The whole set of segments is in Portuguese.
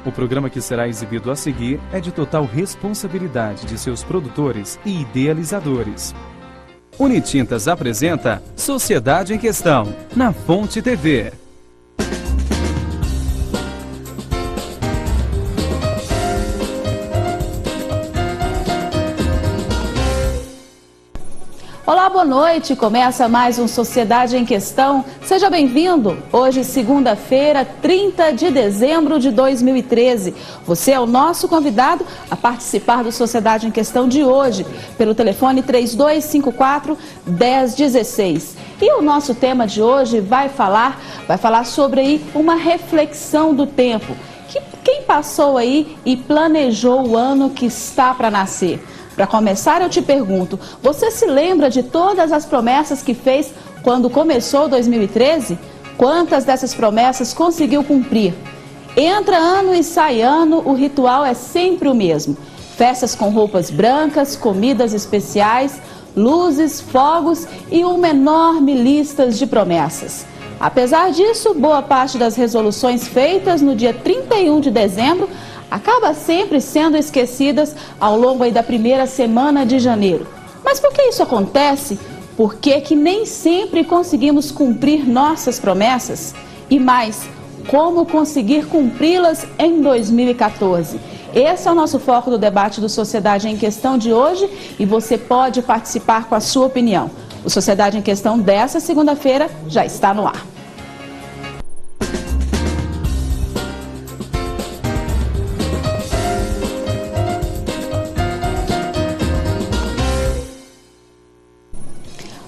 O programa que será exibido a seguir é de total responsabilidade de seus produtores e idealizadores. Unitintas apresenta Sociedade em Questão, na Fonte TV. Olá, boa noite. Começa mais um Sociedade em Questão. Seja bem-vindo. Hoje, segunda-feira, 30 de dezembro de 2013. Você é o nosso convidado a participar do Sociedade em Questão de hoje, pelo telefone 3254-1016. E o nosso tema de hoje vai falar sobre aí uma reflexão do tempo. Quem passou aí e planejou o ano que está para nascer? Para começar, eu te pergunto, você se lembra de todas as promessas que fez quando começou 2013? Quantas dessas promessas conseguiu cumprir? Entra ano e sai ano, o ritual é sempre o mesmo. Festas com roupas brancas, comidas especiais, luzes, fogos e uma enorme lista de promessas. Apesar disso, boa parte das resoluções feitas no dia 31 de dezembro acaba sempre sendo esquecidas ao longo aí da primeira semana de janeiro. Mas por que isso acontece? Por que nem sempre conseguimos cumprir nossas promessas? E mais, como conseguir cumpri-las em 2014? Esse é o nosso foco do debate do Sociedade em Questão de hoje e você pode participar com a sua opinião. O Sociedade em Questão dessa segunda-feira já está no ar.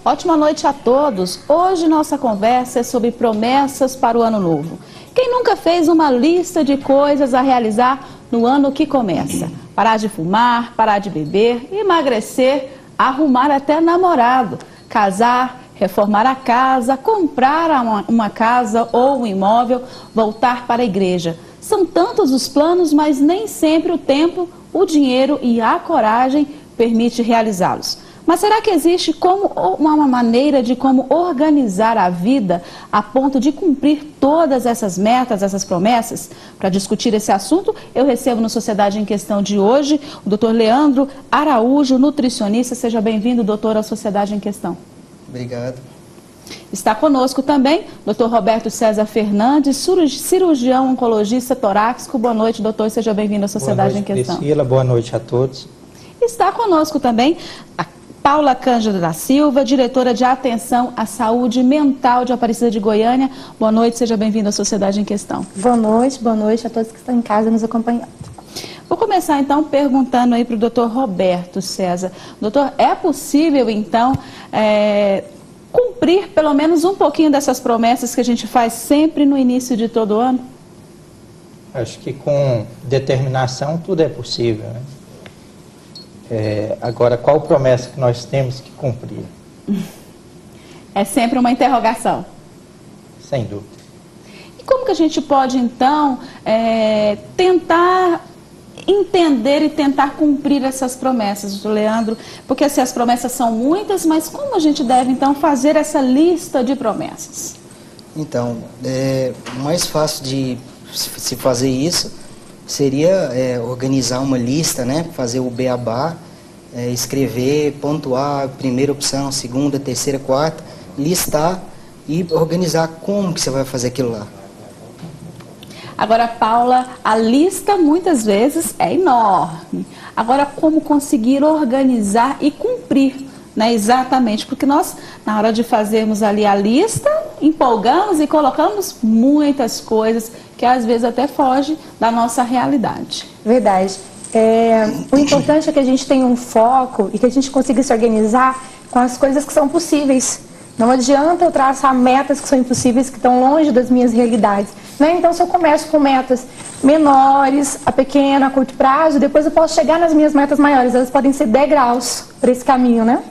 Ótima noite a todos. Hoje nossa conversa é sobre promessas para o ano novo. Quem nunca fez uma lista de coisas a realizar no ano que começa? Parar de fumar, parar de beber, emagrecer, arrumar até namorado, casar, reformar a casa, comprar uma casa ou um imóvel, voltar para a igreja. São tantos os planos, mas nem sempre o tempo, o dinheiro e a coragem permite realizá-los. Mas será que existe uma maneira de como organizar a vida a ponto de cumprir todas essas metas, essas promessas? Para discutir esse assunto, eu recebo no Sociedade em Questão de hoje o Dr. Leandro Araújo, nutricionista. Seja bem-vindo, doutor, à Sociedade em Questão. Obrigado. Está conosco também o Dr. Roberto César Fernandes, cirurgião oncologista torácico. Boa noite, doutor, seja bem-vindo à Sociedade em Questão. Priscila, boa noite a todos. Está conosco também a Paula Cândida da Silva, diretora de Atenção à Saúde Mental de Aparecida de Goiânia. Boa noite, seja bem-vindo à Sociedade em Questão. Boa noite a todos que estão em casa nos acompanhando. Vou começar então perguntando aí para o doutor Roberto César. Doutor, é possível então cumprir pelo menos um pouquinho dessas promessas que a gente faz sempre no início de todo ano? Acho que com determinação tudo é possível, né? Agora, qual promessa que nós temos que cumprir? É sempre uma interrogação. Sem dúvida. E como que a gente pode, então, tentar entender e tentar cumprir essas promessas, Leandro? Porque assim, as promessas são muitas, mas como a gente deve, então, fazer essa lista de promessas? Então, o mais fácil de se fazer isso seria organizar uma lista, né? Fazer o beabá, escrever, pontuar, primeira opção, segunda, terceira, quarta, listar e organizar como que você vai fazer aquilo lá. Agora, Paula, a lista muitas vezes é enorme. Agora, como conseguir organizar e cumprir, né? Exatamente, porque nós, na hora de fazermos ali a lista, empolgamos e colocamos muitas coisas que às vezes até foge da nossa realidade. Verdade. O importante é que a gente tenha um foco e que a gente consiga se organizar com as coisas que são possíveis. Não adianta eu traçar metas que são impossíveis, que estão longe das minhas realidades, né? Então, se eu começo com metas menores, a pequeno, a curto prazo, depois eu posso chegar nas minhas metas maiores. Elas podem ser degraus para esse caminho, né?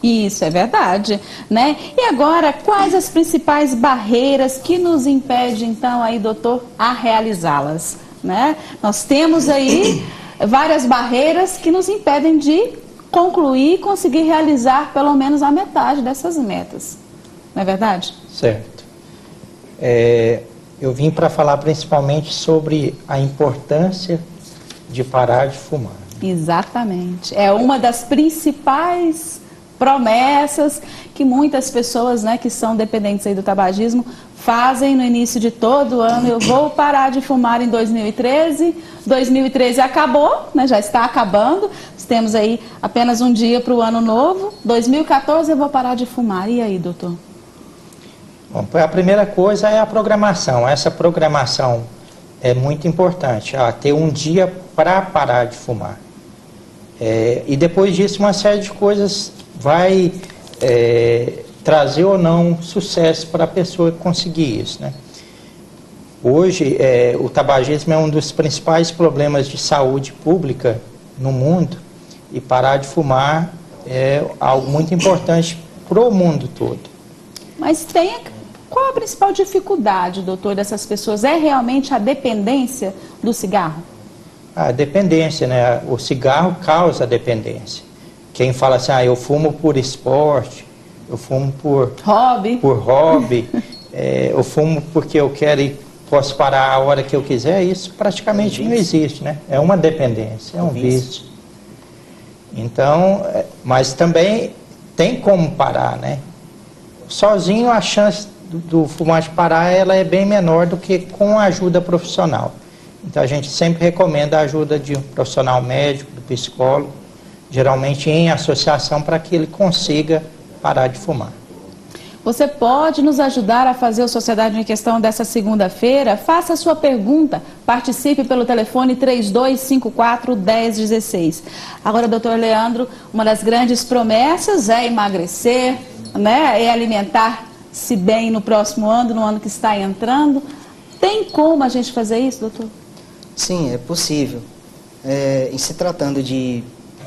Isso é verdade, né? E agora, quais as principais barreiras que nos impedem, então, aí, doutor, a realizá-las, né? Nós temos aí várias barreiras que nos impedem de concluir e conseguir realizar pelo menos a metade dessas metas, não é verdade? Certo. Eu vim para falar principalmente sobre a importância de parar de fumar. Exatamente. É uma das principais promessas que muitas pessoas, né, que são dependentes aí do tabagismo fazem no início de todo ano. Eu vou parar de fumar em 2013. 2013 acabou, né, já está acabando. Nós temos aí apenas um dia para o ano novo. 2014 eu vou parar de fumar. E aí, doutor? Bom, a primeira coisa é a programação. Essa programação é muito importante. Ter um dia para parar de fumar. E depois disso uma série de coisas vai trazer ou não sucesso para a pessoa conseguir isso, né? Hoje o tabagismo é um dos principais problemas de saúde pública no mundo e parar de fumar é algo muito importante para o mundo todo. Mas qual a principal dificuldade, doutor, dessas pessoas? É realmente a dependência do cigarro? A dependência, né? O cigarro causa dependência. Quem fala assim, eu fumo por esporte, eu fumo por hobby, eu fumo porque eu quero e posso parar a hora que eu quiser, isso praticamente não existe, né? É uma dependência, é um vício. Então, mas também tem como parar, né? Sozinho a chance do fumante parar, ela é bem menor do que com a ajuda profissional. Então a gente sempre recomenda a ajuda de um profissional médico, do psicólogo, geralmente em associação, para que ele consiga parar de fumar. Você pode nos ajudar a fazer o Sociedade em Questão dessa segunda-feira? Faça a sua pergunta, participe pelo telefone 3254-1016. Agora, doutor Leandro, uma das grandes promessas é emagrecer, né? É alimentar-se bem no próximo ano, no ano que está entrando. Tem como a gente fazer isso, doutor? Sim, é possível. Em se tratando de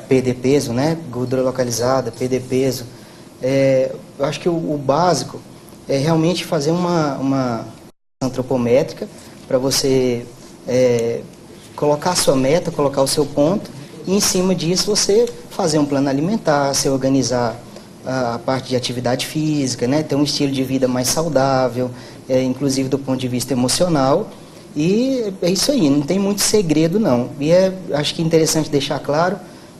perder peso, né? Gordura localizada, perder peso, eu acho que o básico é realmente fazer uma antropométrica para você colocar a sua meta, colocar o seu ponto e em cima disso você fazer um plano alimentar, se organizar a parte de atividade física, né? Ter um estilo de vida mais saudável, inclusive do ponto de vista emocional. E é isso aí, não tem muito segredo não. E acho que é interessante deixar claro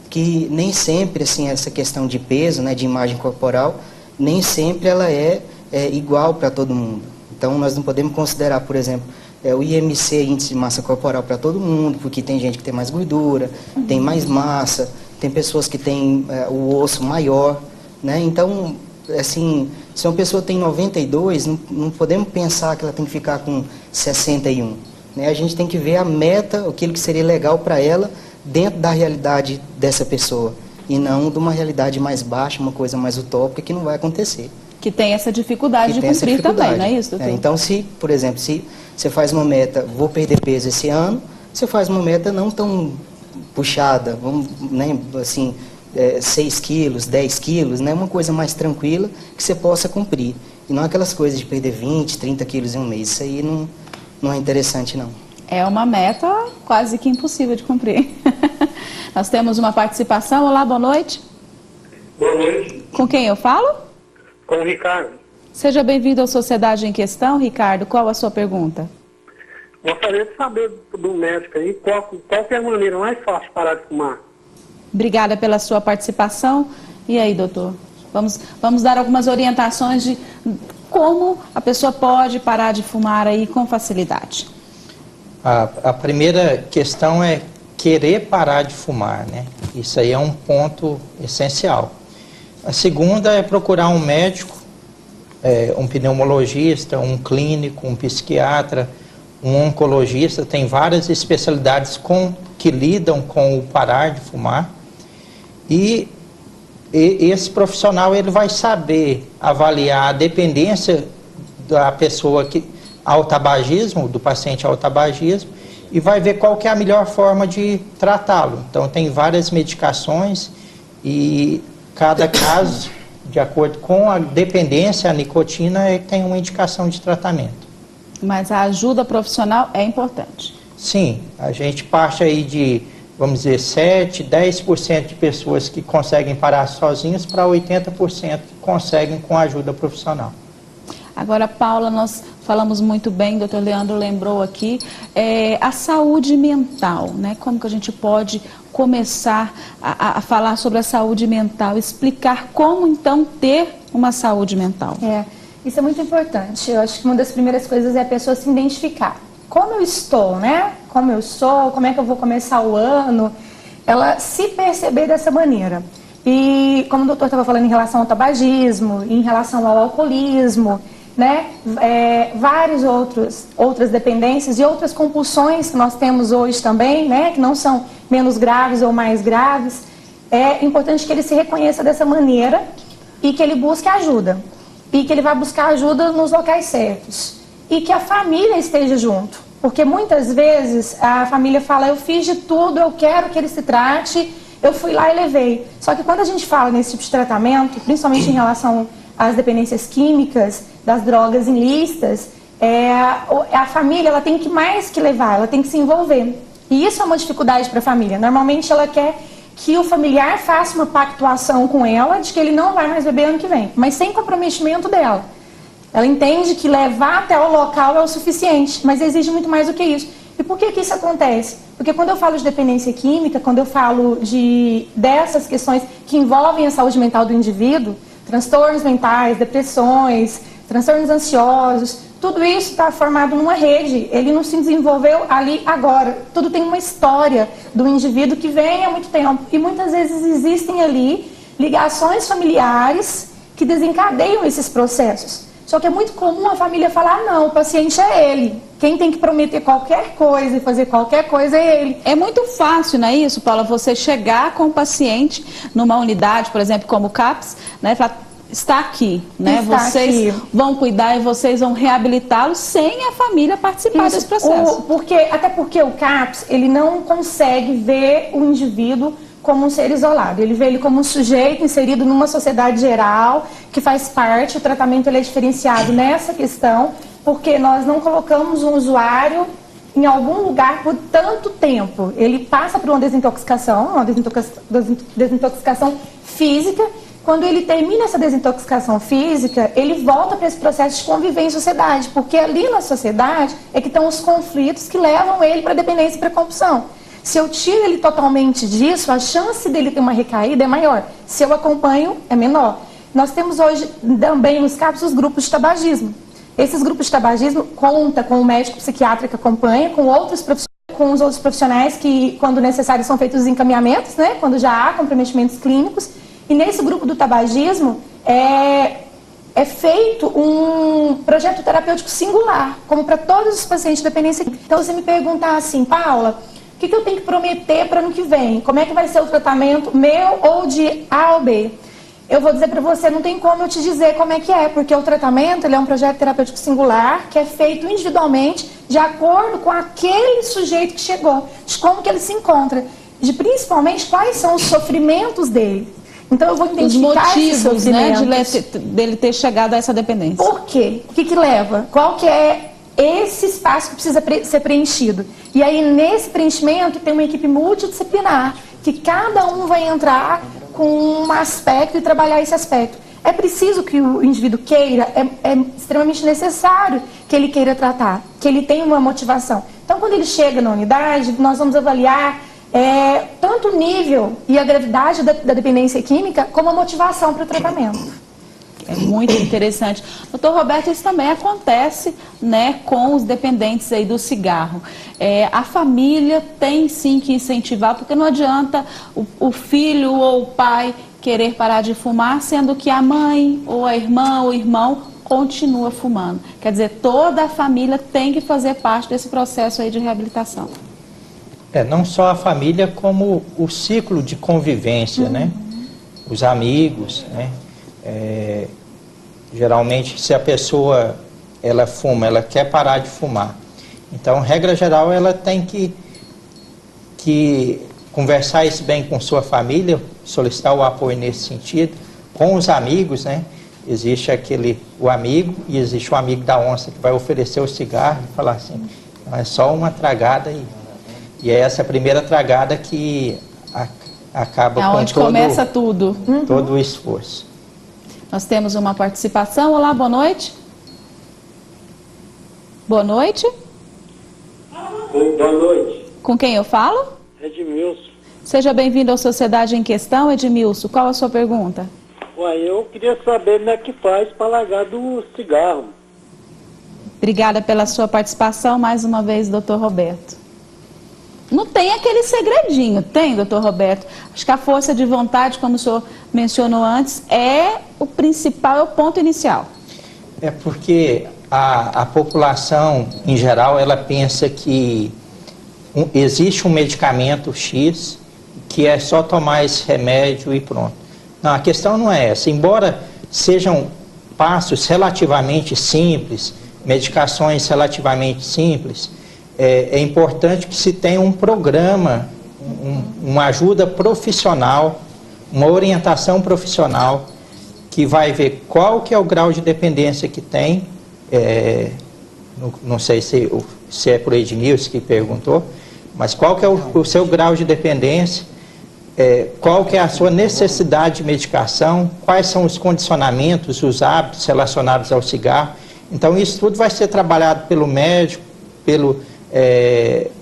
que nem sempre assim, essa questão de peso, né, de imagem corporal, nem sempre ela é igual para todo mundo. Então nós não podemos considerar, por exemplo, o IMC, índice de massa corporal, para todo mundo, porque tem gente que tem mais gordura, tem mais massa, tem pessoas que têm o osso maior, né? Então, assim, se uma pessoa tem 92, não podemos pensar que ela tem que ficar com 61. Né? A gente tem que ver a meta, aquilo que seria legal para ela, dentro da realidade dessa pessoa. E não de uma realidade mais baixa, uma coisa mais utópica que não vai acontecer. Que tem essa dificuldade de cumprir também, não é isso, doutor? Então, por exemplo, se você faz uma meta, vou perder peso esse ano, você faz uma meta não tão puxada, vamos, né, assim, 6 quilos, 10 quilos, né, uma coisa mais tranquila que você possa cumprir. E não aquelas coisas de perder 20, 30 quilos em um mês. Isso aí não é interessante, não. É uma meta quase que impossível de cumprir. Nós temos uma participação. Olá, boa noite. Boa noite. Com quem eu falo? Com o Ricardo. Seja bem-vindo ao Sociedade em Questão, Ricardo. Qual a sua pergunta? Gostaria de saber do médico aí qual é a maneira mais fácil de parar de fumar. Obrigada pela sua participação. E aí, doutor? Vamos dar algumas orientações de como a pessoa pode parar de fumar aí com facilidade. A primeira questão é querer parar de fumar, né? Isso aí é um ponto essencial. A segunda é procurar um médico, um pneumologista, um clínico, um psiquiatra, um oncologista. Tem várias especialidades que lidam com o parar de fumar. E esse profissional ele vai saber avaliar a dependência da pessoa ao tabagismo, do paciente ao tabagismo, e vai ver qual que é a melhor forma de tratá-lo. Então tem várias medicações e cada caso, de acordo com a dependência, a nicotina, tem uma indicação de tratamento. Mas a ajuda profissional é importante. Sim, a gente parte aí de, vamos dizer, 7, 10% de pessoas que conseguem parar sozinhos para 80% que conseguem com a ajuda profissional. Agora, Paula, nós falamos muito bem, o doutor Leandro lembrou aqui, a saúde mental, né? Como que a gente pode começar a falar sobre a saúde mental, explicar como então ter uma saúde mental? Isso é muito importante. Eu acho que uma das primeiras coisas é a pessoa se identificar. Como eu estou, né? Como eu sou, como é que eu vou começar o ano? Ela se perceber dessa maneira. E como o doutor estava falando em relação ao tabagismo, em relação ao alcoolismo, né? Várias outras dependências e outras compulsões que nós temos hoje também, né? Que não são menos graves ou mais graves. É importante que ele se reconheça dessa maneira e que ele busque ajuda. E que ele vai buscar ajuda nos locais certos. E que a família esteja junto. Porque muitas vezes a família fala, eu fiz de tudo, eu quero que ele se trate, eu fui lá e levei. Só que quando a gente fala nesse tipo de tratamento, principalmente em relação às dependências químicas, das drogas ilícitas, a família ela tem que mais que levar, ela tem que se envolver. E isso é uma dificuldade para a família. Normalmente ela quer que o familiar faça uma pactuação com ela de que ele não vai mais beber ano que vem, mas sem comprometimento dela. Ela entende que levar até o local é o suficiente, mas exige muito mais do que isso. E por que isso acontece? Porque quando eu falo de dependência química, quando eu falo dessas questões que envolvem a saúde mental do indivíduo, transtornos mentais, depressões, transtornos ansiosos, tudo isso está formado numa rede, ele não se desenvolveu ali agora. Tudo tem uma história do indivíduo que vem há muito tempo. E muitas vezes existem ali ligações familiares que desencadeiam esses processos. Só que é muito comum a família falar, não, o paciente é ele. Quem tem que prometer qualquer coisa e fazer qualquer coisa é ele. É muito fácil, não é isso, Paula? Você chegar com o paciente numa unidade, por exemplo, como o CAPS, né, falar, está aqui, né? Vocês vão cuidar e vocês vão reabilitá-lo sem a família participar desse processo. Até porque o CAPS, ele não consegue ver o indivíduo como um ser isolado. Ele vê ele como um sujeito inserido numa sociedade geral, que faz parte, o tratamento ele é diferenciado nessa questão, porque nós não colocamos um usuário em algum lugar por tanto tempo. Ele passa por uma desintoxicação física. Quando ele termina essa desintoxicação física, ele volta para esse processo de conviver em sociedade, porque ali na sociedade é que estão os conflitos que levam ele para a dependência e para a compulsão. Se eu tiro ele totalmente disso, a chance dele ter uma recaída é maior. Se eu acompanho, é menor. Nós temos hoje também nos CAPS os grupos de tabagismo. Esses grupos de tabagismo contam com o médico psiquiatra que acompanha, com os outros profissionais que, quando necessário, são feitos os encaminhamentos, né? Quando já há comprometimentos clínicos. E nesse grupo do tabagismo é feito um projeto terapêutico singular, como para todos os pacientes de dependência. Então, você me perguntar assim, Paula, o que eu tenho que prometer para ano que vem? Como é que vai ser o tratamento meu ou de A ou B? Eu vou dizer para você, não tem como eu te dizer como é que é, porque o tratamento ele é um projeto terapêutico singular que é feito individualmente de acordo com aquele sujeito que chegou, de como que ele se encontra, de principalmente quais são os sofrimentos dele. Então eu vou identificar os motivos, né, dele ter chegado a essa dependência. Por quê? O que leva? Qual que é esse espaço que precisa ser preenchido? E aí nesse preenchimento tem uma equipe multidisciplinar, que cada um vai entrar com um aspecto e trabalhar esse aspecto. É preciso que o indivíduo queira, é extremamente necessário que ele queira tratar, que ele tenha uma motivação. Então quando ele chega na unidade, nós vamos avaliar tanto o nível e a gravidade da dependência química, como a motivação para o tratamento. É muito interessante. Doutor Roberto, isso também acontece, né, com os dependentes aí do cigarro. A família tem sim que incentivar, porque não adianta o filho ou o pai querer parar de fumar, sendo que a mãe ou a irmã ou o irmão continua fumando. Quer dizer, toda a família tem que fazer parte desse processo aí de reabilitação. Não só a família, como o ciclo de convivência, né? Os amigos, né? Geralmente, se a pessoa ela fuma, ela quer parar de fumar. Então, regra geral, ela tem que conversar isso bem com sua família, solicitar o apoio nesse sentido, com os amigos, né? Existe o amigo e existe o amigo da onça que vai oferecer o cigarro e falar assim, não, é só uma tragada e é essa primeira tragada que acaba com onde começa tudo. Todo o esforço. Nós temos uma participação. Olá, boa noite. Boa noite. Boa noite. Com quem eu falo? Edmilson. Seja bem-vindo ao Sociedade em Questão, Edmilson. Qual a sua pergunta? Ué, eu queria saber como é que faz para largar do cigarro. Obrigada pela sua participação mais uma vez, doutor Roberto. Não tem aquele segredinho, tem, doutor Roberto? Acho que a força de vontade, como o senhor mencionou antes, é o principal, é o ponto inicial. É porque a população, em geral, ela pensa que existe um medicamento X, que é só tomar esse remédio e pronto. Não, a questão não é essa. Embora sejam passos relativamente simples, medicações relativamente simples, é importante que se tenha um programa, uma ajuda profissional, uma orientação profissional, que vai ver qual que é o grau de dependência que tem, não sei se é por Edmilson que perguntou, mas qual que é o seu grau de dependência, qual que é a sua necessidade de medicação, quais são os condicionamentos, os hábitos relacionados ao cigarro. Então isso tudo vai ser trabalhado pelo médico, pelo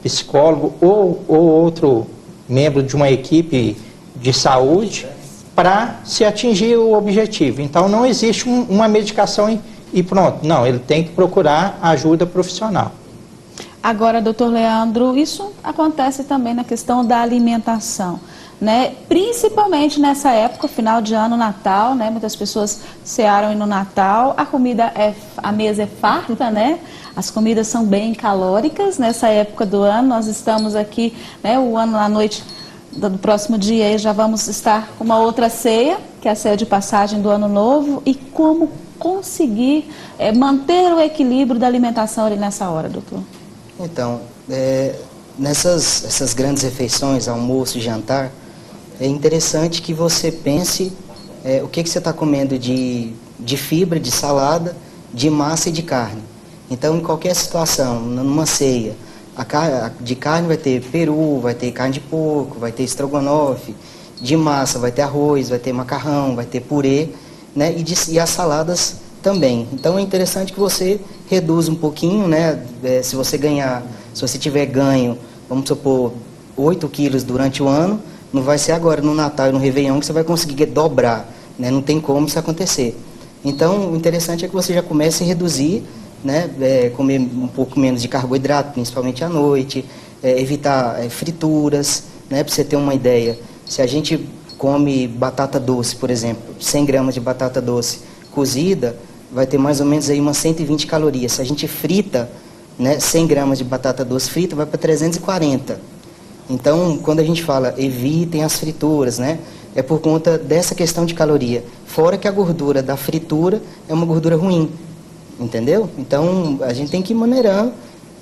psicólogo ou outro membro de uma equipe de saúde para se atingir o objetivo. Então não existe uma medicação e pronto. Não, ele tem que procurar ajuda profissional. Agora, doutor Leandro, isso acontece também na questão da alimentação, né? Principalmente nessa época, final de ano, Natal, né? Muitas pessoas cearam no Natal, a mesa é farta, né? As comidas são bem calóricas nessa época do ano. Nós estamos aqui, né? O ano na noite do próximo dia aí já vamos estar com uma outra ceia, que é a ceia de passagem do ano novo. E como conseguir manter o equilíbrio da alimentação ali nessa hora, doutor? Então, essas grandes refeições, almoço e jantar, é interessante que você pense o que você está comendo de fibra, de salada, de massa e de carne. Então, em qualquer situação, numa ceia, de carne vai ter peru, vai ter carne de porco, vai ter estrogonofe, de massa vai ter arroz, vai ter macarrão, vai ter purê, né? E as saladas também. Então, é interessante que você reduza um pouquinho, né? Se você tiver ganho, vamos supor, 8 quilos durante o ano, não vai ser agora no Natal e no Réveillon que você vai conseguir dobrar, né? Não tem como isso acontecer. Então, o interessante é que você já comece a reduzir, né? Comer um pouco menos de carboidrato, principalmente à noite, evitar frituras, né? Para você ter uma ideia, se a gente come batata doce, por exemplo, 100 gramas de batata doce cozida, vai ter mais ou menos aí umas 120 calorias. Se a gente frita, né, 100 gramas de batata doce frita, vai para 340. Então, quando a gente fala evitem as frituras, né, é por conta dessa questão de caloria. Fora que a gordura da fritura é uma gordura ruim, entendeu? Então, a gente tem que ir maneirando,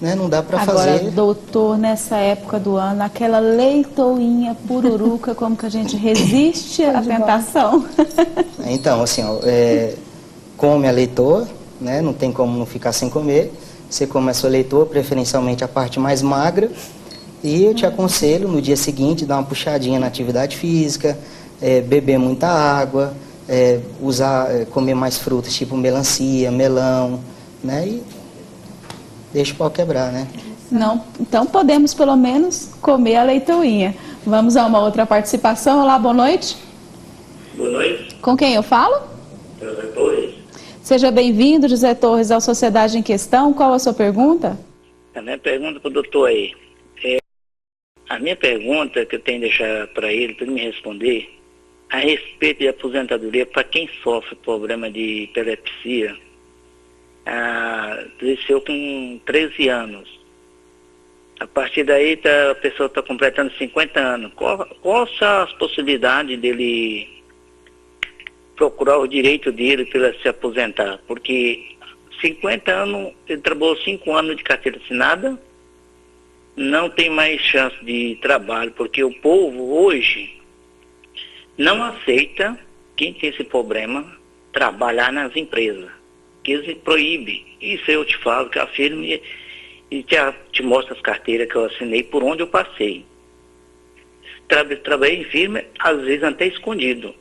né, não dá para fazer... Agora, doutor, nessa época do ano, aquela leitoinha pururuca, como que a gente resiste à tentação? Então, assim, ó, come a leitoa, né, não tem como não ficar sem comer. Você come a sua leitoa, preferencialmente a parte mais magra, e eu te aconselho no dia seguinte dar uma puxadinha na atividade física, beber muita água, comer mais frutas tipo melancia, melão, né, e deixa o pau quebrar, né? Não, então podemos pelo menos comer a leitoinha. Vamos a uma outra participação. Olá, boa noite. Boa noite. Com quem eu falo? José Torres. Seja bem-vindo, José Torres, ao Sociedade em Questão. Qual a sua pergunta? A minha pergunta para o doutor aí. A minha pergunta que eu tenho que deixar para ele me responder, a respeito de aposentadoria para quem sofre problema de epilepsia, cresceu com 13 anos. A partir daí a pessoa está completando 50 anos. Qual são as possibilidades dele procurar o direito dele para se aposentar? Porque 50 anos, ele trabalhou 5 anos de carteira assinada, não tem mais chance de trabalho, porque o povo hoje não aceita quem tem esse problema trabalhar nas empresas, que eles proíbem. Isso eu te falo, que afirmo e te mostro as carteiras que eu assinei por onde eu passei. Trabalhei em firma, às vezes até escondido,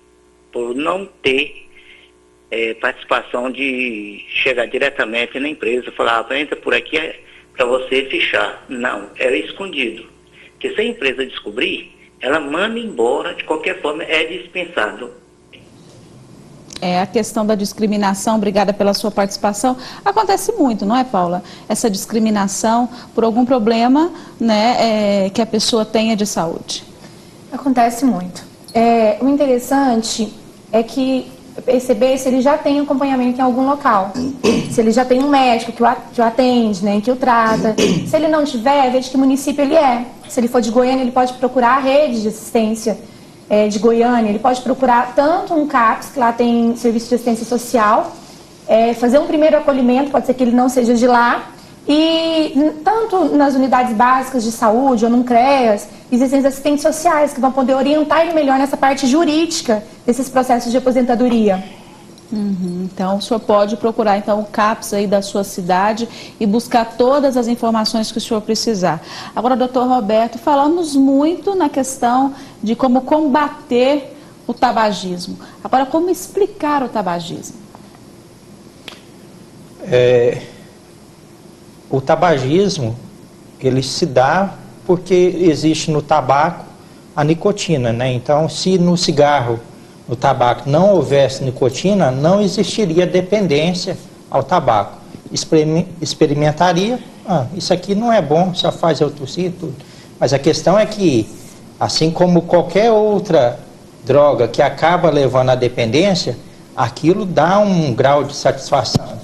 por não ter participação de chegar diretamente na empresa, falar, entra por aqui para você fichar. Não, era escondido. Porque se a empresa descobrir, ela manda embora, de qualquer forma, é dispensado. A questão da discriminação, obrigada pela sua participação, acontece muito, não é, Paula? Essa discriminação por algum problema, né, que a pessoa tenha de saúde. Acontece muito. O interessante é que perceber se ele já tem acompanhamento em algum local, se ele já tem um médico que o atende, né, que o trata. Se ele não tiver, veja que município ele é. Se ele for de Goiânia, ele pode procurar a rede de assistência de Goiânia, ele pode procurar tanto um CAPS, que lá tem serviço de assistência social, fazer um primeiro acolhimento, pode ser que ele não seja de lá, e tanto nas unidades básicas de saúde ou num CREAS, existem assistentes sociais que vão poder orientar ele melhor nessa parte jurídica desses processos de aposentadoria. Então, o senhor pode procurar então o CAPS aí da sua cidade e buscar todas as informações que o senhor precisar. Agora, doutor Roberto, falamos muito na questão de como combater o tabagismo. Agora, como explicar o tabagismo? O tabagismo, ele se dá porque existe no tabaco a nicotina, né? Então, se no cigarro, no tabaco, não houvesse nicotina, não existiria dependência ao tabaco. Experimentaria, isso aqui não é bom, só faz eu tossir e tudo. Mas a questão é que, assim como qualquer outra droga que acaba levando à dependência, aquilo dá um grau de satisfação.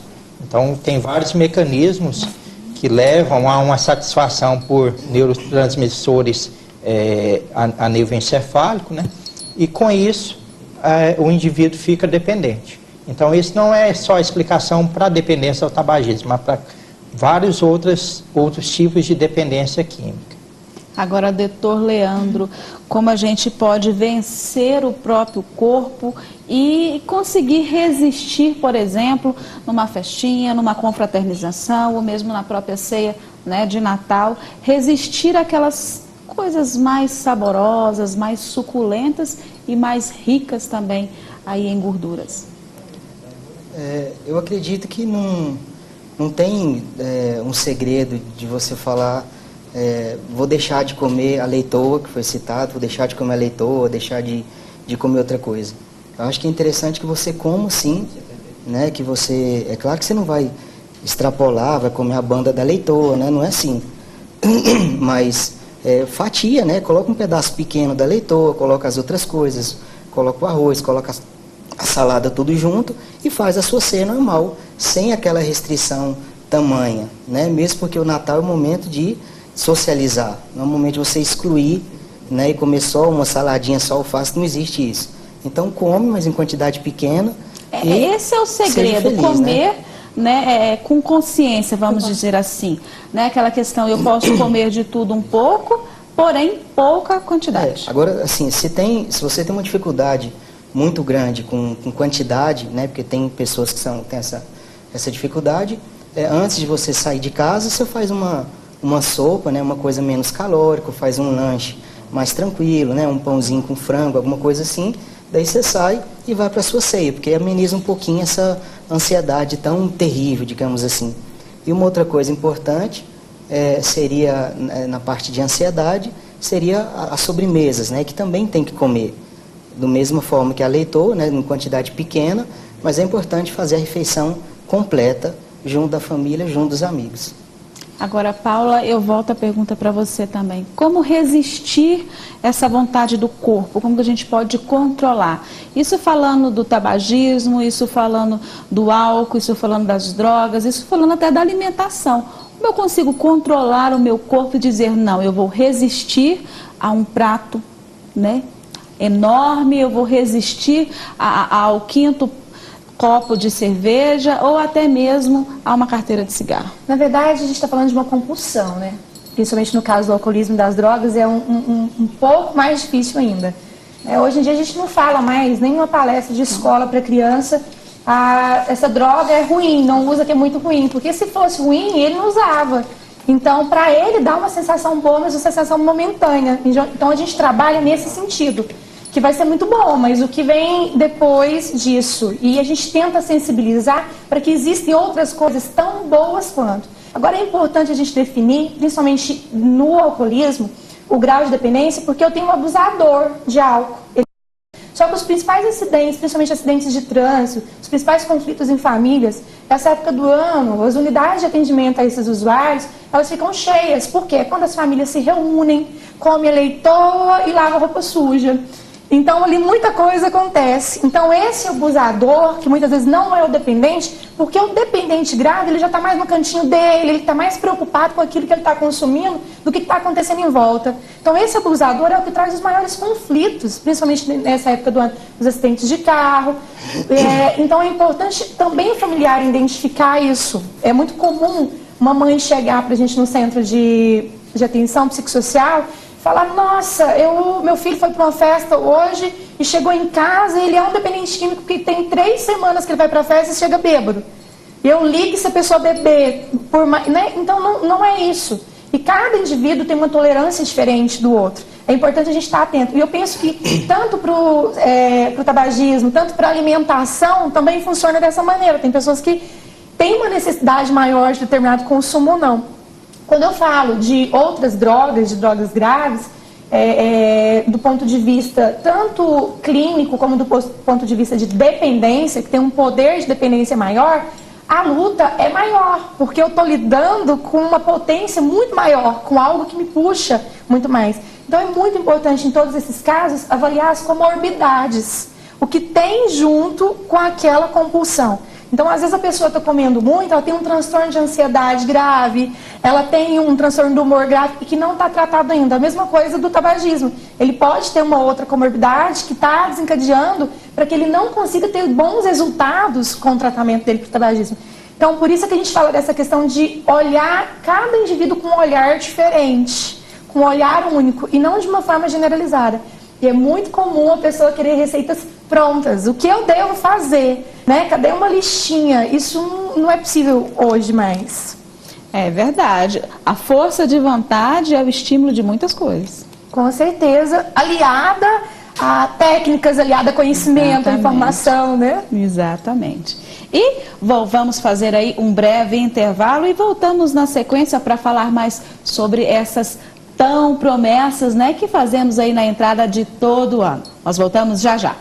Então, tem vários mecanismos que levam a uma satisfação por neurotransmissores a nível encefálico, né? E com isso, o indivíduo fica dependente. Então, isso não é só a explicação para a dependência ao tabagismo, mas para vários outros tipos de dependência química. Agora, doutor Leandro, como a gente pode vencer o próprio corpo e conseguir resistir, por exemplo, numa festinha, numa confraternização ou mesmo na própria ceia, né, de Natal, resistir àquelas coisas mais saborosas, mais suculentas e mais ricas também aí em gorduras? Eu acredito que não tem um segredo de você falar vou deixar de comer a leitoa, que foi citado, vou deixar de comer a leitoa, deixar de comer outra coisa. Eu acho que é interessante que você coma sim, né? Que você, é claro que você não vai extrapolar, vai comer a banda da leitoa, né? Não é assim. Mas fatia, né? Coloca um pedaço pequeno da leitoa, coloca as outras coisas, coloca o arroz, coloca a salada tudo junto e faz a sua ceia normal, sem aquela restrição tamanha, né? Mesmo porque o Natal é o momento de socializar, não é o momento de você excluir, né? E comer só uma saladinha, só alface, não existe isso. Então come, mas em quantidade pequena. Esse é o segredo, feliz, comer, né, com consciência, vamos dizer assim. Né? Aquela questão, eu posso comer de tudo um pouco, porém pouca quantidade. Agora, assim, se você tem uma dificuldade muito grande com quantidade, né, porque tem pessoas que têm essa dificuldade, antes de você sair de casa, você faz uma sopa, né, uma coisa menos calórica, faz um lanche mais tranquilo, né, um pãozinho com frango, alguma coisa assim. Daí você sai e vai para a sua ceia, porque ameniza um pouquinho essa ansiedade tão terrível, digamos assim. E uma outra coisa importante seria, na parte de ansiedade, seria as sobremesas, né, que também tem que comer. Da mesma forma que a leitoa, né, em quantidade pequena, mas é importante fazer a refeição completa, junto da família, junto dos amigos. Agora, Paula, eu volto a pergunta para você também. Como resistir essa vontade do corpo? Como que a gente pode controlar? Isso falando do tabagismo, isso falando do álcool, isso falando das drogas, isso falando até da alimentação. Como eu consigo controlar o meu corpo e dizer, não, eu vou resistir a um prato, né, enorme, eu vou resistir ao quinto copo de cerveja ou até mesmo a uma carteira de cigarro? Na verdade, a gente está falando de uma compulsão, né? Principalmente no caso do alcoolismo e das drogas, é um pouco mais difícil ainda. Hoje em dia a gente não fala mais, nem uma palestra de escola para criança, essa droga é ruim, não usa que é muito ruim, porque se fosse ruim, ele não usava. Então, para ele dá uma sensação boa, mas uma sensação momentânea. Então, a gente trabalha nesse sentido, que vai ser muito bom, mas o que vem depois disso? E a gente tenta sensibilizar para que existem outras coisas tão boas quanto. Agora é importante a gente definir, principalmente no alcoolismo, o grau de dependência, porque eu tenho um abusador de álcool. Só que os principais acidentes, principalmente acidentes de trânsito, os principais conflitos em famílias, nessa época do ano, as unidades de atendimento a esses usuários, elas ficam cheias. Por quê? Quando as famílias se reúnem, comem a leitoa e lavam roupa suja. Então, ali muita coisa acontece. Então, esse abusador, que muitas vezes não é o dependente, porque o dependente grave, ele já está mais no cantinho dele, ele está mais preocupado com aquilo que ele está consumindo do que está acontecendo em volta. Então, esse abusador é o que traz os maiores conflitos, principalmente nessa época do ano, os acidentes de carro. Então, é importante também o familiar identificar isso. É muito comum uma mãe chegar para a gente no centro de atenção psicossocial, falar, nossa, meu filho foi para uma festa hoje e chegou em casa e ele é um dependente químico porque tem 3 semanas que ele vai para a festa e chega bêbado. Eu ligo se a pessoa beber, né? Então não é isso. E cada indivíduo tem uma tolerância diferente do outro. É importante a gente estar atento. E eu penso que tanto para o tabagismo, tanto para a alimentação, também funciona dessa maneira. Tem pessoas que têm uma necessidade maior de determinado consumo ou não. Quando eu falo de outras drogas, de drogas graves, do ponto de vista tanto clínico como do ponto de vista de dependência, que tem um poder de dependência maior, a luta é maior, porque eu estou lidando com uma potência muito maior, com algo que me puxa muito mais. Então é muito importante em todos esses casos avaliar as comorbidades, o que tem junto com aquela compulsão. Então, às vezes a pessoa está comendo muito, ela tem um transtorno de ansiedade grave, ela tem um transtorno do humor grave e que não está tratado ainda. A mesma coisa do tabagismo. Ele pode ter uma outra comorbidade que está desencadeando para que ele não consiga ter bons resultados com o tratamento dele para o tabagismo. Então, por isso que a gente fala dessa questão de olhar cada indivíduo com um olhar diferente, com um olhar único e não de uma forma generalizada. E é muito comum a pessoa querer receitas prontas. O que eu devo fazer? Né? Cadê uma listinha? Isso não é possível hoje mais. É verdade. A força de vontade é o estímulo de muitas coisas. Com certeza. Aliada a técnicas, aliada a conhecimento, a informação, né? Exatamente. E vamos fazer aí um breve intervalo e voltamos na sequência para falar mais sobre essas tão promessas, né, que fazemos aí na entrada de todo ano. Nós voltamos já já.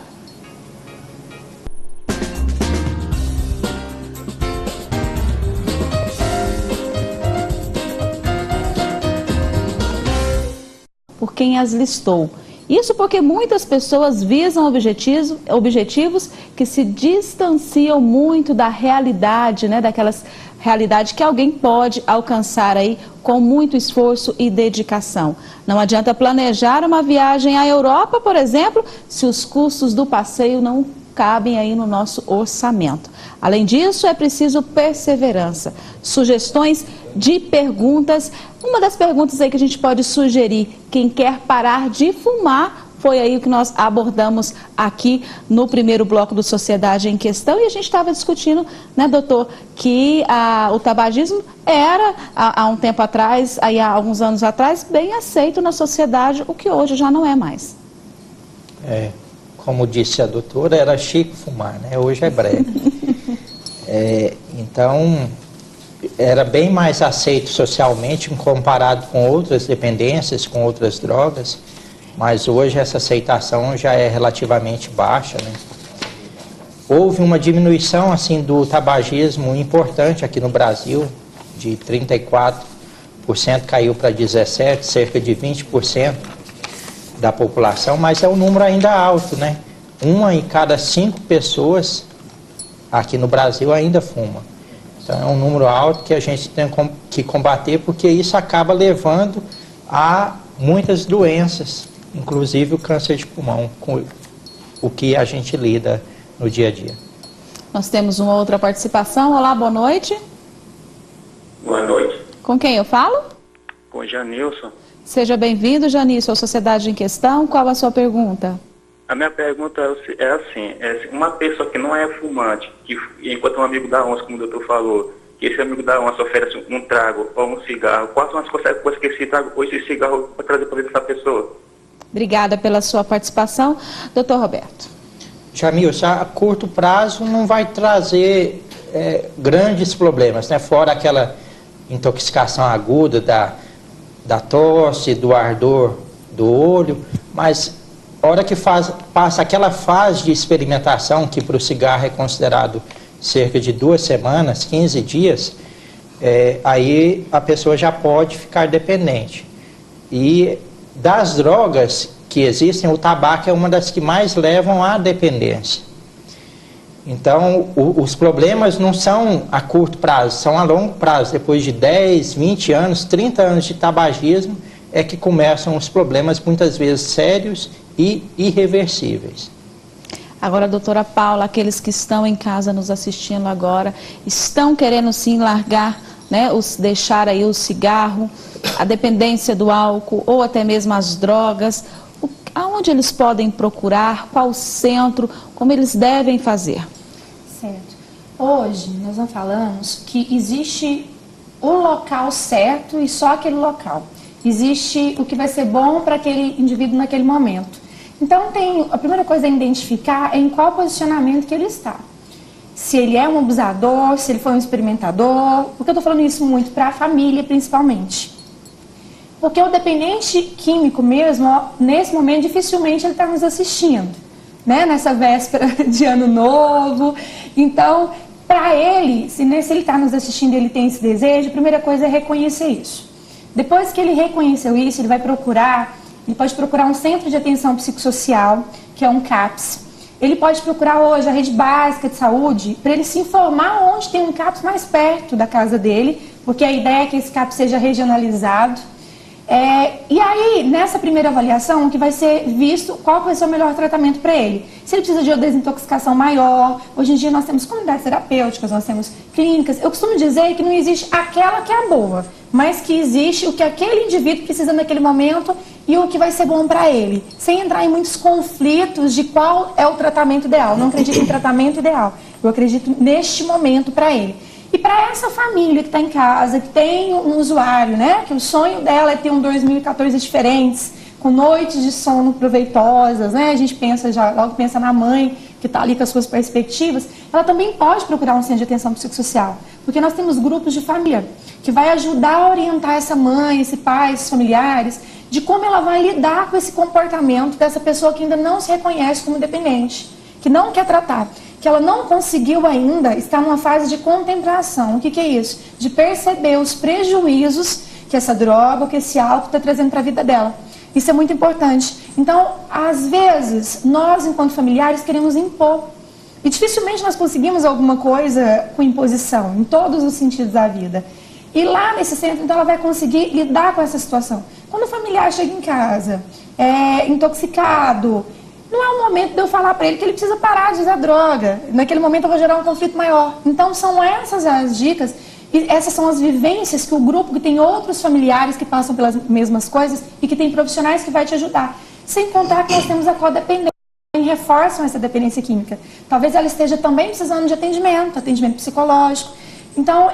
Por quem as listou. Isso porque muitas pessoas visam objetivos que se distanciam muito da realidade, né, daquelas realidade que alguém pode alcançar aí com muito esforço e dedicação. Não adianta planejar uma viagem à Europa, por exemplo, se os custos do passeio não cabem aí no nosso orçamento. Além disso, é preciso perseverança. Sugestões de perguntas. Uma das perguntas aí que a gente pode sugerir, quem quer parar de fumar, foi aí o que nós abordamos aqui no primeiro bloco do Sociedade em Questão. E a gente estava discutindo, né, doutor, que o tabagismo era, há um tempo atrás, aí há alguns anos atrás, bem aceito na sociedade, o que hoje já não é mais. Como disse a doutora, era chique fumar, né? Hoje é breve. Então, era bem mais aceito socialmente comparado com outras dependências, com outras drogas. Mas hoje essa aceitação já é relativamente baixa, né? Houve uma diminuição assim do tabagismo importante aqui no Brasil, de 34% caiu para 17%, cerca de 20% da população, mas é um número ainda alto, né? 1 em cada 5 pessoas aqui no Brasil ainda fuma. Então é um número alto que a gente tem que combater, porque isso acaba levando a muitas doenças, inclusive o câncer de pulmão, com o que a gente lida no dia a dia. Nós temos uma outra participação. Olá, boa noite. Boa noite. Com quem eu falo? Com Janilson. Seja bem-vindo, Janilson, à Sociedade em Questão. Qual a sua pergunta? A minha pergunta é assim, uma pessoa que não é fumante, que enquanto um amigo da onça, como o doutor falou, que esse amigo da onça oferece um trago ou um cigarro, quais são as consequências que esse trago ou esse cigarro pode trazer para dentro dessa pessoa? Obrigada pela sua participação. Doutor Roberto. Jamilson, a curto prazo não vai trazer grandes problemas, né? Fora aquela intoxicação aguda da tosse, do ardor do olho, mas a hora que passa aquela fase de experimentação, que para o cigarro é considerado cerca de 2 semanas, 15 dias, aí a pessoa já pode ficar dependente. E das drogas que existem, o tabaco é uma das que mais levam à dependência. Então, os problemas não são a curto prazo, são a longo prazo. Depois de 10, 20 anos, 30 anos de tabagismo, é que começam os problemas, muitas vezes sérios e irreversíveis. Agora, doutora Paula, aqueles que estão em casa nos assistindo agora, estão querendo sim largar, né, deixar aí o cigarro, a dependência do álcool ou até mesmo as drogas. Aonde eles podem procurar? Qual centro? Como eles devem fazer? Certo. Hoje nós não falamos que existe o local certo e só aquele local. Existe o que vai ser bom para aquele indivíduo naquele momento. Então a primeira coisa a identificar é em qual posicionamento que ele está. Se ele é um abusador, se ele foi um experimentador. Por que eu estou falando isso muito? Para a família principalmente. Porque o dependente químico mesmo, nesse momento, dificilmente ele está nos assistindo, né? Nessa véspera de ano novo. Então, para ele, se ele está nos assistindo e ele tem esse desejo, a primeira coisa é reconhecer isso. Depois que ele reconheceu isso, ele pode procurar um centro de atenção psicossocial, que é um CAPS. Ele pode procurar hoje a rede básica de saúde para ele se informar onde tem um CAPS mais perto da casa dele, porque a ideia é que esse CAPS seja regionalizado. E aí, nessa primeira avaliação, que vai ser visto qual vai ser o melhor tratamento para ele. Se ele precisa de uma desintoxicação maior, hoje em dia nós temos comunidades terapêuticas, nós temos clínicas. Eu costumo dizer que não existe aquela que é boa, mas que existe o que aquele indivíduo precisa naquele momento e o que vai ser bom para ele, sem entrar em muitos conflitos de qual é o tratamento ideal. Não acredito em tratamento ideal, eu acredito neste momento para ele. E para essa família que está em casa, que tem um usuário, né, que o sonho dela é ter um 2014 diferentes, com noites de sono proveitosas, né, a gente logo pensa na mãe que está ali com as suas perspectivas, ela também pode procurar um centro de atenção psicossocial, porque nós temos grupos de família que vai ajudar a orientar essa mãe, esse pai, esses familiares, de como ela vai lidar com esse comportamento dessa pessoa que ainda não se reconhece como dependente, que não quer tratar, que ela não conseguiu ainda estar numa fase de contemplação. O que é isso? De perceber os prejuízos que essa droga, que esse álcool está trazendo para a vida dela. Isso é muito importante. Então, às vezes, nós, enquanto familiares, queremos impor. E dificilmente nós conseguimos alguma coisa com imposição, em todos os sentidos da vida. E lá nesse centro, então, ela vai conseguir lidar com essa situação. Quando o familiar chega em casa, intoxicado, não é o momento de eu falar para ele que ele precisa parar de usar droga. Naquele momento eu vou gerar um conflito maior. Então são essas as dicas, e essas são as vivências que o grupo, que tem outros familiares que passam pelas mesmas coisas e que tem profissionais que vai te ajudar. Sem contar que nós temos a codependência, que reforçam essa dependência química. Talvez ela esteja também precisando de atendimento psicológico. Então,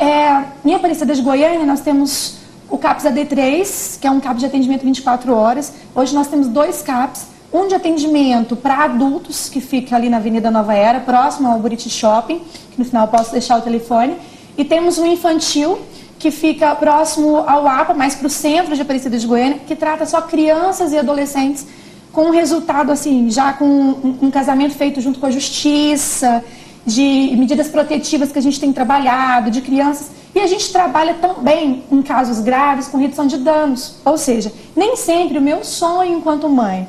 em Aparecida de Goiânia, nós temos o CAPS AD3, que é um CAPS de atendimento 24 horas. Hoje nós temos 2 CAPS. Um de atendimento para adultos, que fica ali na Avenida Nova Era, próximo ao Buriti Shopping, que no final eu posso deixar o telefone. E temos um infantil, que fica próximo ao APA, mais para o centro de Aparecida de Goiânia, que trata só crianças e adolescentes, com um resultado assim, já com um casamento feito junto com a justiça, de medidas protetivas que a gente tem trabalhado, de crianças. E a gente trabalha também, em casos graves, com redução de danos. Ou seja, nem sempre o meu sonho enquanto mãe,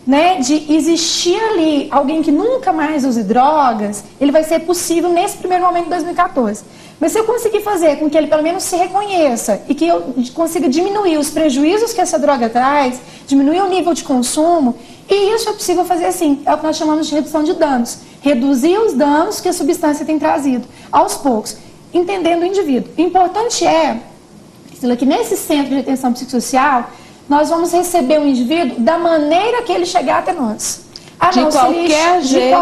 né, de existir ali alguém que nunca mais use drogas, ele vai ser possível nesse primeiro momento de 2014. Mas se eu conseguir fazer com que ele pelo menos se reconheça e que eu consiga diminuir os prejuízos que essa droga traz, diminuir o nível de consumo, e isso é possível fazer assim, é o que nós chamamos de redução de danos. Reduzir os danos que a substância tem trazido, aos poucos, entendendo o indivíduo. O importante é que nesse centro de atenção psicossocial, nós vamos receber o indivíduo da maneira que ele chegar até nós. De qualquer jeito,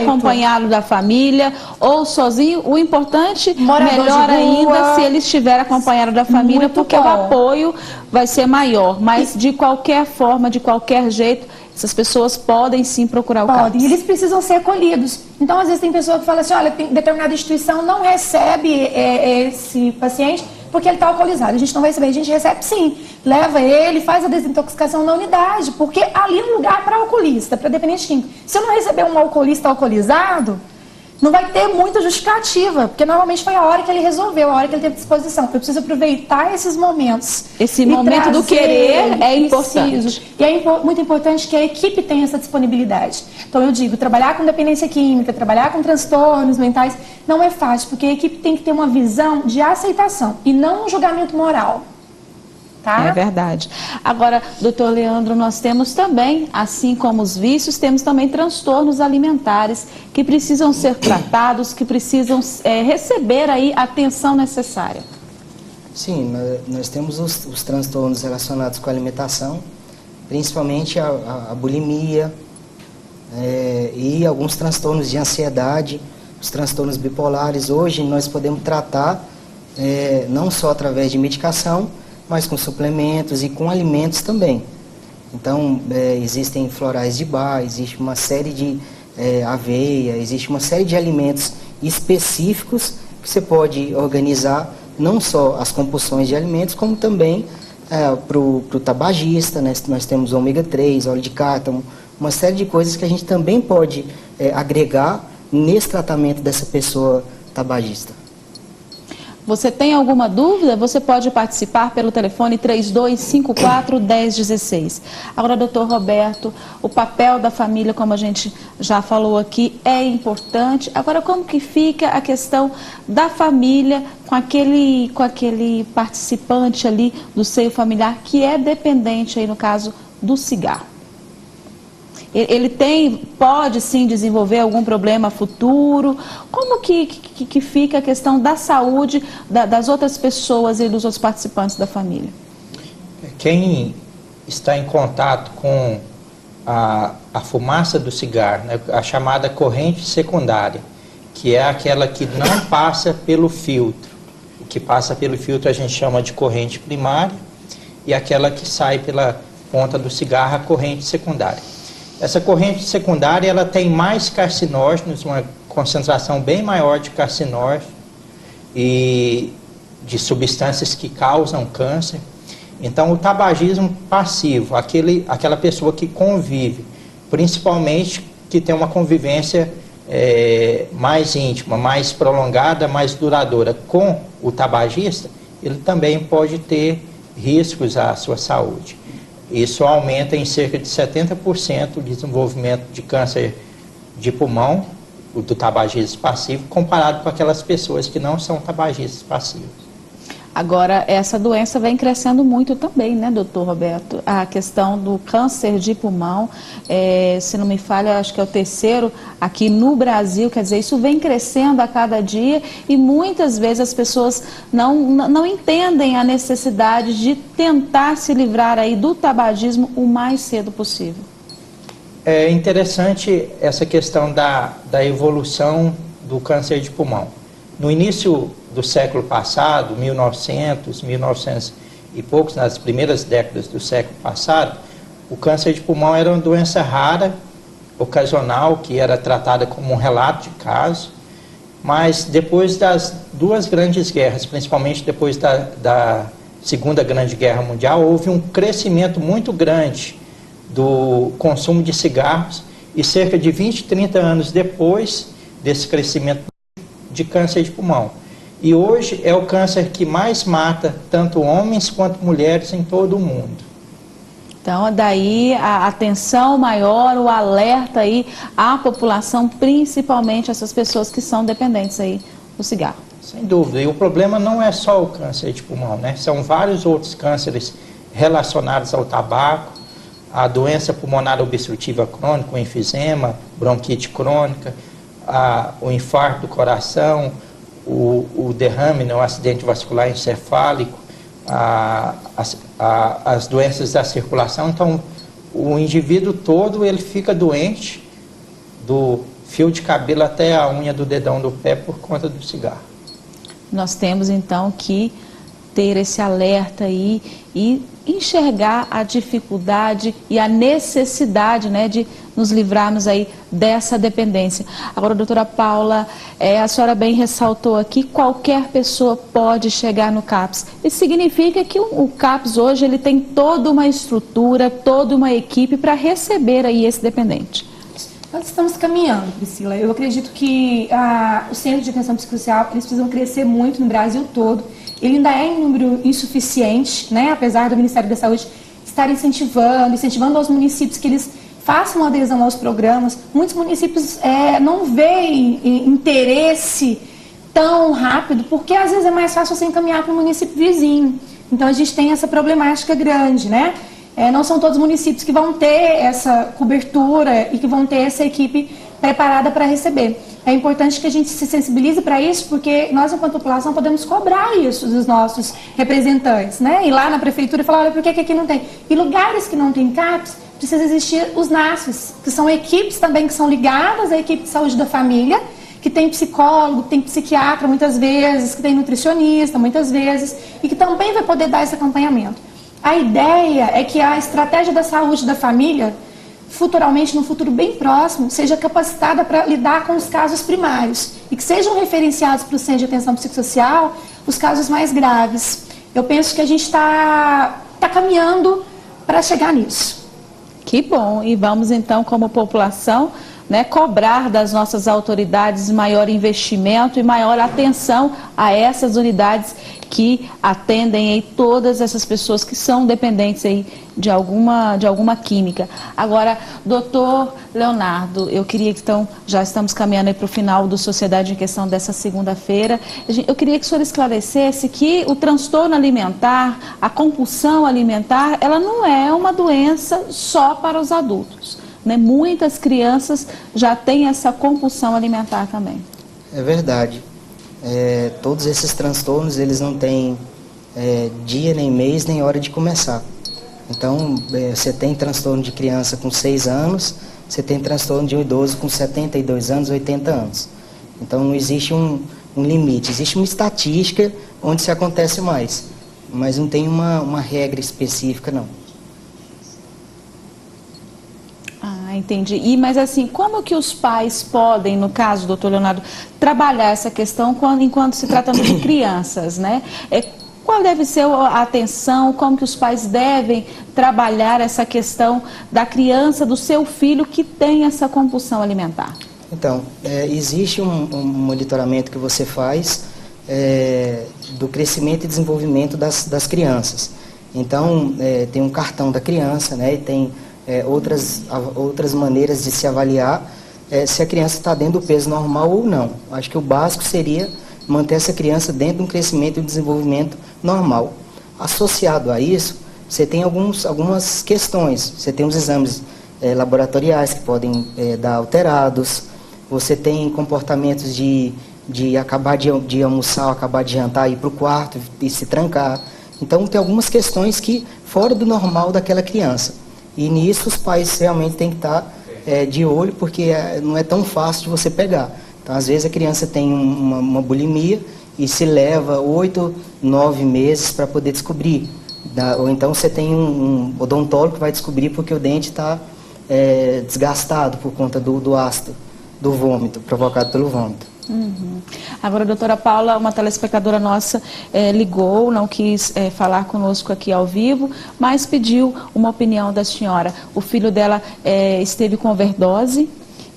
acompanhado da família ou sozinho, o importante, melhor ainda, se ele estiver acompanhado da família, porque o apoio vai ser maior. Mas de qualquer forma, de qualquer jeito, essas pessoas podem sim procurar o CAPS. E eles precisam ser acolhidos. Então, às vezes tem pessoa que fala assim, olha, determinada instituição não recebe esse paciente porque ele está alcoolizado. A gente não vai receber, a gente recebe sim. Leva ele, faz a desintoxicação na unidade, porque ali é um lugar para alcoolista, para dependente químico. Se eu não receber um alcoolista alcoolizado, não vai ter muita justificativa, porque normalmente foi a hora que ele resolveu, a hora que ele teve disposição. Eu preciso aproveitar esses momentos. Esse momento do querer é importante. E é muito importante que a equipe tenha essa disponibilidade. Então eu digo, trabalhar com dependência química, trabalhar com transtornos mentais, não é fácil, porque a equipe tem que ter uma visão de aceitação e não um julgamento moral. Tá? É verdade. Agora, doutor Leandro, nós temos também, assim como os vícios, temos também transtornos alimentares que precisam ser tratados, que precisam receber aí a atenção necessária. Sim, nós temos os transtornos relacionados com a alimentação, principalmente a bulimia e alguns transtornos de ansiedade, os transtornos bipolares. Hoje nós podemos tratar não só através de medicação, mas com suplementos e com alimentos também. Então, existem florais de Bach, existe uma série de aveia, existe uma série de alimentos específicos que você pode organizar, não só as compulsões de alimentos, como também para o tabagista, né? Nós temos ômega 3, óleo de cártamo, uma série de coisas que a gente também pode agregar nesse tratamento dessa pessoa tabagista. Você tem alguma dúvida? Você pode participar pelo telefone 3254-1016. Agora, doutor Roberto, o papel da família, como a gente já falou aqui, é importante. Agora, como que fica a questão da família com aquele participante ali do seio familiar que é dependente, aí no caso, do cigarro? Ele pode sim desenvolver algum problema futuro? Como que fica a questão da saúde das outras pessoas e dos outros participantes da família? Quem está em contato com a fumaça do cigarro, né, a chamada corrente secundária, que é aquela que não passa pelo filtro. O que passa pelo filtro a gente chama de corrente primária, e aquela que sai pela ponta do cigarro, a corrente secundária. Essa corrente secundária, ela tem mais carcinógenos, uma concentração bem maior de carcinógenos e de substâncias que causam câncer. Então, o tabagismo passivo, aquela pessoa que convive, principalmente que tem uma convivência mais íntima, mais prolongada, mais duradoura com o tabagista, ele também pode ter riscos à sua saúde. Isso aumenta em cerca de 70% o desenvolvimento de câncer de pulmão, do tabagismo passivo, comparado com aquelas pessoas que não são tabagistas passivos. Agora, essa doença vem crescendo muito também, né, doutor Roberto? A questão do câncer de pulmão, se não me falha, acho que é o terceiro aqui no Brasil, quer dizer, isso vem crescendo a cada dia e muitas vezes as pessoas não entendem a necessidade de tentar se livrar aí do tabagismo o mais cedo possível. É interessante essa questão da evolução do câncer de pulmão. No início do século passado, 1900 e poucos, nas primeiras décadas do século passado, o câncer de pulmão era uma doença rara, ocasional, que era tratada como um relato de caso, mas depois das duas grandes guerras, principalmente depois da Segunda Grande Guerra Mundial, houve um crescimento muito grande do consumo de cigarros e cerca de 20, 30 anos depois desse crescimento de câncer de pulmão. E hoje é o câncer que mais mata tanto homens quanto mulheres em todo o mundo. Então, daí a atenção maior, o alerta aí à população, principalmente essas pessoas que são dependentes aí do cigarro. Sem dúvida. E o problema não é só o câncer de pulmão, né? São vários outros cânceres relacionados ao tabaco, a doença pulmonar obstrutiva crônica, o enfisema, bronquite crônica, o infarto do coração, o derrame, né, o acidente vascular encefálico, as doenças da circulação. Então, o indivíduo todo ele fica doente, do fio de cabelo até a unha do dedão do pé, por conta do cigarro. Nós temos então que ter esse alerta aí e enxergar a dificuldade e a necessidade, né, de nos livrarmos aí dessa dependência. Agora, doutora Paula, a senhora bem ressaltou aqui, qualquer pessoa pode chegar no CAPS. Isso significa que o CAPS hoje ele tem toda uma estrutura, toda uma equipe para receber aí esse dependente. Nós estamos caminhando, Priscila. Eu acredito que os centros de atenção psicossocial eles precisam crescer muito no Brasil todo. Ele ainda é em número insuficiente, né? Apesar do Ministério da Saúde estar incentivando aos municípios que eles façam adesão aos programas. Muitos municípios não veem interesse tão rápido, porque às vezes é mais fácil você encaminhar para o município vizinho. Então a gente tem essa problemática grande, né? Não são todos os municípios que vão ter essa cobertura e que vão ter essa equipe preparada para receber. É importante que a gente se sensibilize para isso, porque nós, enquanto população, podemos cobrar isso dos nossos representantes, né? Ir lá na prefeitura e falar, olha, por que aqui não tem? E lugares que não tem CAPS, precisa existir os NASFs, que são equipes também que são ligadas à equipe de saúde da família, que tem psicólogo, que tem psiquiatra muitas vezes, que tem nutricionista muitas vezes, e que também vai poder dar esse acompanhamento. A ideia é que a estratégia da saúde da família, futuramente, no futuro bem próximo, seja capacitada para lidar com os casos primários e que sejam referenciados para o centro de atenção psicossocial os casos mais graves. Eu penso que a gente está caminhando para chegar nisso. Que bom, e vamos então, como população, né, cobrar das nossas autoridades maior investimento e maior atenção a essas unidades que atendem aí todas essas pessoas que são dependentes aí de alguma química. Agora, doutor Leonardo, eu queria que então, já estamos caminhando aí para o final do Sociedade em Questão dessa segunda-feira, eu queria que o senhor esclarecesse que o transtorno alimentar, a compulsão alimentar, ela não é uma doença só para os adultos, né? Muitas crianças já têm essa compulsão alimentar também. É verdade. Todos esses transtornos, eles não têm dia, nem mês, nem hora de começar. Então, você tem transtorno de criança com 6 anos, você tem transtorno de um idoso com 72 anos, 80 anos. Então, não existe um limite. Existe uma estatística onde se acontece mais, mas não tem uma regra específica, não. Entendi. Mas assim, como que os pais podem, no caso, doutor Leonardo, trabalhar essa questão enquanto se tratando de crianças, né? Qual deve ser a atenção, como que os pais devem trabalhar essa questão da criança, do seu filho que tem essa compulsão alimentar? Então, existe um monitoramento que você faz do crescimento e desenvolvimento das crianças. Então, tem um cartão da criança, né? E tem outras maneiras de se avaliar se a criança está dentro do peso normal ou não. Acho que o básico seria manter essa criança dentro de um crescimento e um desenvolvimento normal. Associado a isso, você tem algumas questões. Você tem os exames laboratoriais que podem dar alterados, você tem comportamentos de acabar de almoçar, acabar de jantar, ir para o quarto e se trancar. Então, tem algumas questões que fora do normal daquela criança. E nisso os pais realmente têm que estar de olho, porque não é tão fácil de você pegar. Então, às vezes a criança tem uma bulimia e se leva 8, 9 meses para poder descobrir. Ou então você tem um odontólogo que vai descobrir porque o dente está desgastado por conta do ácido, do vômito, provocado pelo vômito. Uhum. Agora, doutora Paula, uma telespectadora nossa ligou, não quis falar conosco aqui ao vivo, mas pediu uma opinião da senhora. O filho dela esteve com overdose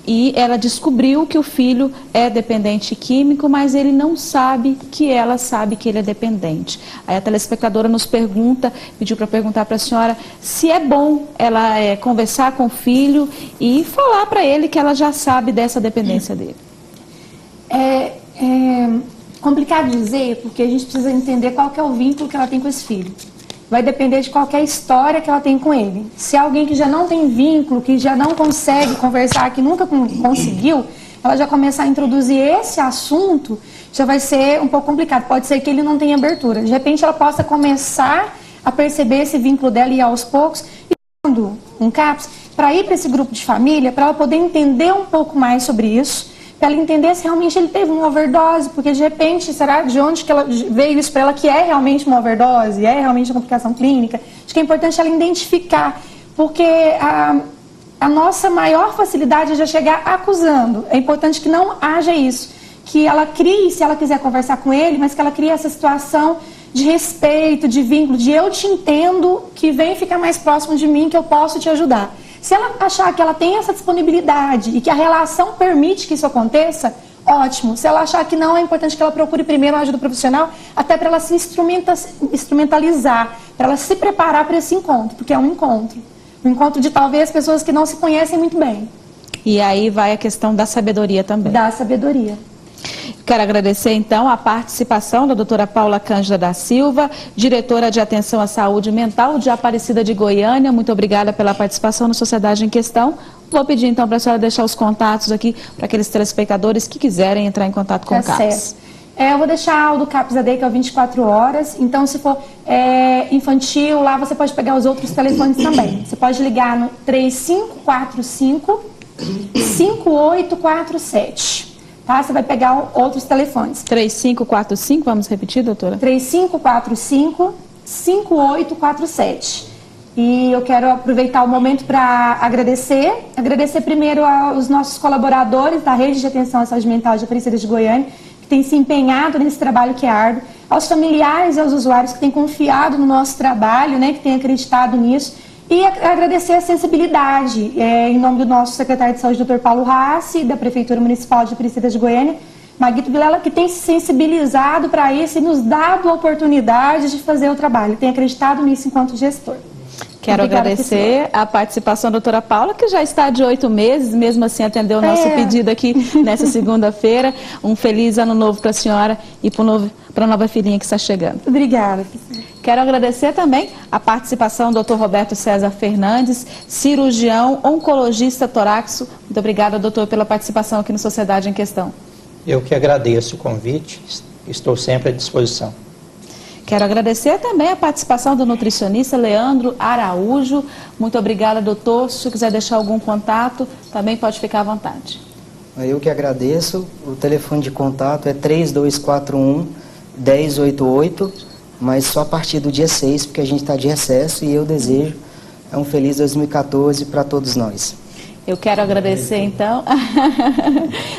e ela descobriu que o filho é dependente químico, mas ele não sabe que ela sabe que ele é dependente. Aí a telespectadora nos pediu para perguntar para a senhora se é bom ela conversar com o filho e falar para ele que ela já sabe dessa dependência dele. É complicado dizer, porque a gente precisa entender qual que é o vínculo que ela tem com esse filho. Vai depender de qualquer história que ela tem com ele. Se é alguém que já não tem vínculo, que já não consegue conversar, que nunca conseguiu, ela já começar a introduzir esse assunto, já vai ser um pouco complicado. Pode ser que ele não tenha abertura. De repente ela possa começar a perceber esse vínculo dela e aos poucos. E quando um CAPS, para ir para esse grupo de família, para ela poder entender um pouco mais sobre isso, para ela entender se realmente ele teve uma overdose, porque de repente, será de onde que ela veio isso para ela, que é realmente uma overdose, é realmente uma complicação clínica. Acho que é importante ela identificar, porque a nossa maior facilidade é já chegar acusando. É importante que não haja isso, que ela crie, se ela quiser conversar com ele, mas que ela crie essa situação de respeito, de vínculo, de eu te entendo, que vem ficar mais próximo de mim, que eu posso te ajudar. Se ela achar que ela tem essa disponibilidade e que a relação permite que isso aconteça, ótimo. Se ela achar que não, é importante que ela procure primeiro uma ajuda profissional, até para ela se instrumentalizar, para ela se preparar para esse encontro, porque é um encontro de talvez pessoas que não se conhecem muito bem. E aí vai a questão da sabedoria também. Da sabedoria. Quero agradecer, então, a participação da doutora Paula Cândida da Silva, diretora de Atenção à Saúde Mental de Aparecida de Goiânia. Muito obrigada pela participação na Sociedade em Questão. Vou pedir, então, para a senhora deixar os contatos aqui para aqueles telespectadores que quiserem entrar em contato com o CAPS. Eu vou deixar o do CAPS AD, que é o 24 horas. Então, se for infantil, lá você pode pegar os outros telefones também. Você pode ligar no 3545-5847. Tá? Você vai pegar outros telefones. 3545, vamos repetir, doutora? 3545-5847. E eu quero aproveitar o momento para agradecer primeiro aos nossos colaboradores da Rede de Atenção à Saúde Mental de Aparecida de Goiânia, que têm se empenhado nesse trabalho que é árduo, aos familiares e aos usuários que têm confiado no nosso trabalho, né, que têm acreditado nisso, e agradecer a sensibilidade, em nome do nosso secretário de Saúde, Dr. Paulo Rassi, da Prefeitura Municipal de Aparecida de Goiânia, Maguito Vilela, que tem se sensibilizado para isso e nos dado a oportunidade de fazer o trabalho, tem acreditado nisso enquanto gestor. Quero agradecer a participação da doutora Paula, que já está de 8 meses, mesmo assim atendeu o nosso pedido aqui nessa segunda-feira. Um feliz ano novo para a senhora e para a nova filhinha que está chegando. Obrigada. Quero agradecer também a participação do Dr. Roberto César Fernandes, cirurgião, oncologista torácico. Muito obrigada, doutor, pela participação aqui no Sociedade em Questão. Eu que agradeço o convite, estou sempre à disposição. Quero agradecer também a participação do nutricionista Leandro Araújo. Muito obrigada, doutor. Se quiser deixar algum contato, também pode ficar à vontade. Eu que agradeço. O telefone de contato é 3241-1088, mas só a partir do dia 6, porque a gente está de recesso, e eu desejo um feliz 2014 para todos nós. Eu quero agradecer, então.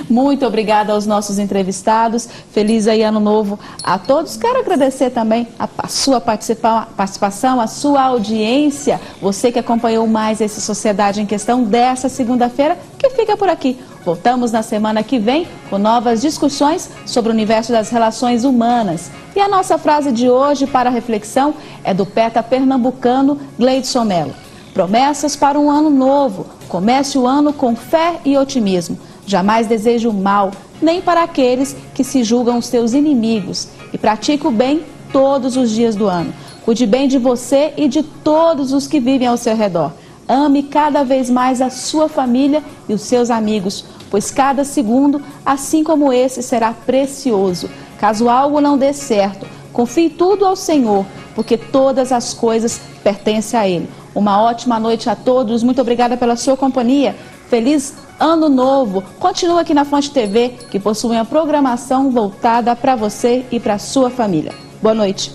Muito obrigada aos nossos entrevistados. Feliz aí ano novo a todos. Quero agradecer também a sua participação, a sua audiência. Você que acompanhou mais esse Sociedade em Questão dessa segunda-feira, que fica por aqui. Voltamos na semana que vem com novas discussões sobre o universo das relações humanas. E a nossa frase de hoje para reflexão é do poeta pernambucano Gleidson Mello. Promessas para um ano novo. Comece o ano com fé e otimismo. Jamais deseje o mal, nem para aqueles que se julgam os teus inimigos. E pratique o bem todos os dias do ano. Cuide bem de você e de todos os que vivem ao seu redor. Ame cada vez mais a sua família e os seus amigos, pois cada segundo, assim como esse, será precioso. Caso algo não dê certo, confie tudo ao Senhor, porque todas as coisas pertencem a Ele. Uma ótima noite a todos, muito obrigada pela sua companhia. Feliz Ano Novo. Continua aqui na Fonte TV, que possui uma programação voltada para você e para a sua família. Boa noite.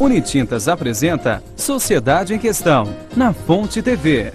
Unitintas apresenta Sociedade em Questão, na Fonte TV.